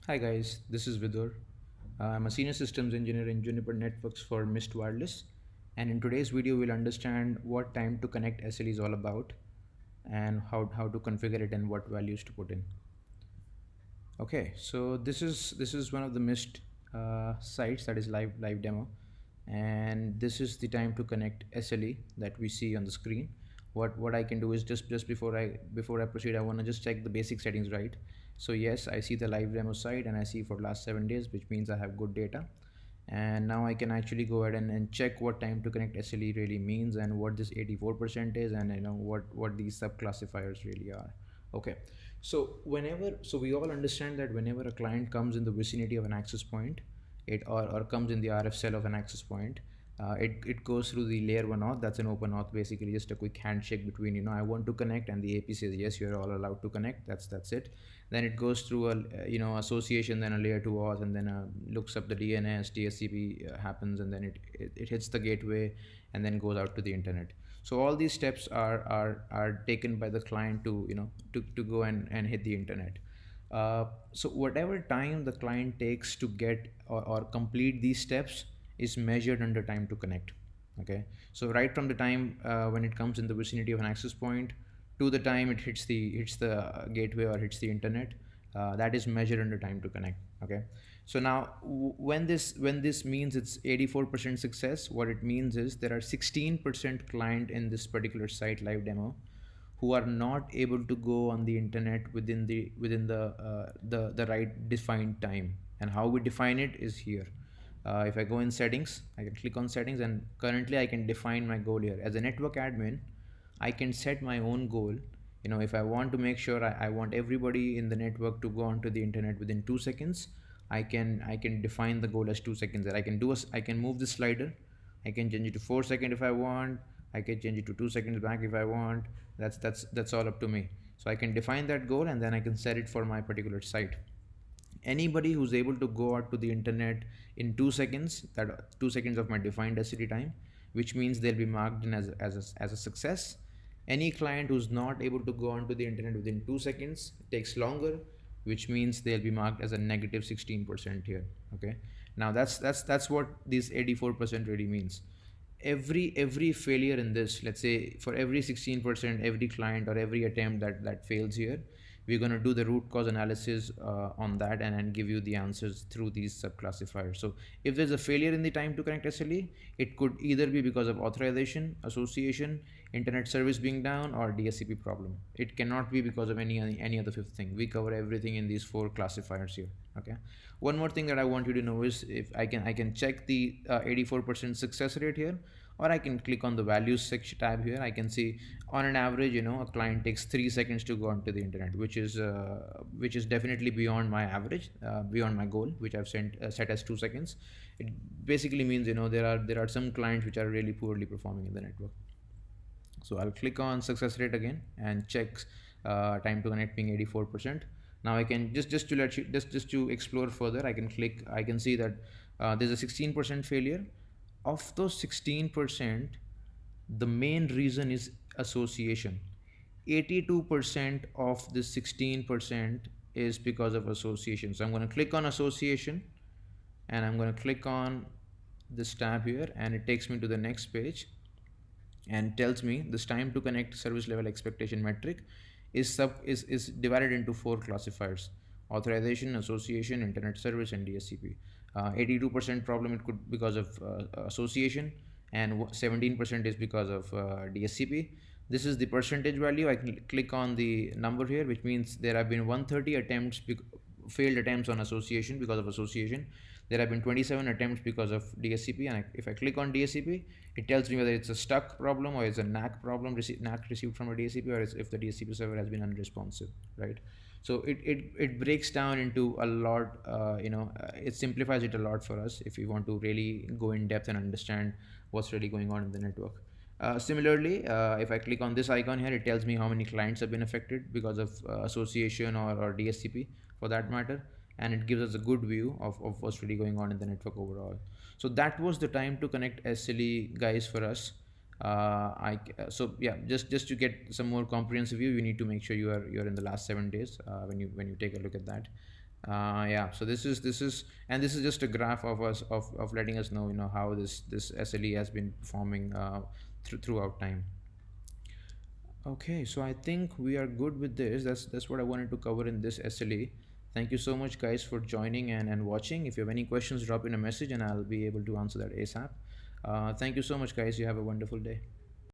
Hi guys, this is Vidur. I'm a senior systems engineer in Juniper Networks for Mist Wireless, and in today's video we'll understand what time to connect SLE is all about and how to configure it and what values to put in. Okay, so this is one of the Mist sites that is live demo, and this is the time to connect SLE that we see on the screen. What I can do is just before I proceed, I want to just check the basic settings, right? So yes, I see the live demo site and I see for last 7 days, which means I have good data. And now I can actually go ahead and check what time to connect SLE really means and what this 84% is, and what these sub classifiers really are. Okay, so we all understand that whenever a client comes in the vicinity of an access point, or comes in the RF cell of an access point, it goes through the layer 1 auth. That's an open auth, basically just a quick handshake between, I want to connect, and the AP says yes, you're all allowed to connect. That's it. Then it goes through a association, then a layer 2 auth, and then looks up the DNS, DSCP happens, and then it hits the gateway and then goes out to the internet. So all these steps are taken by the client to to go and hit the internet. So whatever time the client takes to get or complete these steps is measured under time to connect. Okay, so right from the time when it comes in the vicinity of an access point to the time it hits the gateway or hits the internet, that is measured under time to connect. Okay, so now when this means it's 84% success, what it means is there are 16% client in this particular site live demo who are not able to go on the internet within the right defined time. And how we define it is here. If I go in settings, I can click on settings, and currently I can define my goal here. As a network admin, I can set my own goal. If I want to make sure I want everybody in the network to go onto the internet within 2 seconds, I can define the goal as 2 seconds. That I can move the slider. I can change it to 4 seconds if I want. I can change it to 2 seconds back if I want. That's all up to me. So I can define that goal, and then I can set it for my particular site. Anybody who's able to go out to the internet in 2 seconds, that 2 seconds of my defined SCD time, which means they'll be marked in as a success. Any client who's not able to go onto the internet within 2 seconds, it takes longer, which means they'll be marked as a negative 16% here. Okay, now that's what this 84% really means. Every failure in this, let's say for every 16%, every client or every attempt that fails here, we're going to do the root cause analysis on that, and give you the answers through these subclassifiers. So if there's a failure in the time to connect SLE, it could either be because of authorization, association, internet service being down, or DSCP problem. It cannot be because of any other fifth thing. We cover everything in these 4 classifiers here. Okay, one more thing that I want you to know is, if I can check the 84% success rate here, or I can click on the values section tab here. I can see on an average, a client takes 3 seconds to go onto the internet, which is definitely beyond my average, beyond my goal, which I've set as 2 seconds. It basically means, there are some clients which are really poorly performing in the network. So I'll click on success rate again and check time to connect being 84%. Now I can just to let you just to explore further, I can see that there's a 16% failure. Of those 16%, the main reason is association. 82% of this 16% is because of association. So I'm going to click on association, and I'm going to click on this tab here, and it takes me to the next page and tells me this time to connect service level expectation metric is divided into 4 classifiers: authorization, association, internet service, and DSCP. 82% problem, it could because of association, and 17% is because of DSCP. This is the percentage value. I can click on the number here, which means there have been 130 attempts, failed attempts on association because of association. There have been 27 attempts because of DSCP, and if I click on DSCP, it tells me whether it's a stuck problem or it's a NAC problem, NAC received from a DSCP, or if the DSCP server has been unresponsive, right? So it breaks down into a lot, it simplifies it a lot for us if we want to really go in depth and understand what's really going on in the network. Similarly, if I click on this icon here, it tells me how many clients have been affected because of association or DSCP for that matter, and it gives us a good view of what's really going on in the network overall. So that was the time to connect SLE, guys, for us. So yeah, just to get some more comprehensive view, you need to make sure you're in the last 7 days when you take a look at that. Yeah, so this is just a graph of us of letting us know, how this SLE has been performing throughout time. Okay, so I think we are good with this. That's what I wanted to cover in this SLE. Thank you so much, guys, for joining and watching. If you have any questions, drop in a message and I'll be able to answer that ASAP. Thank you so much, guys. You have a wonderful day.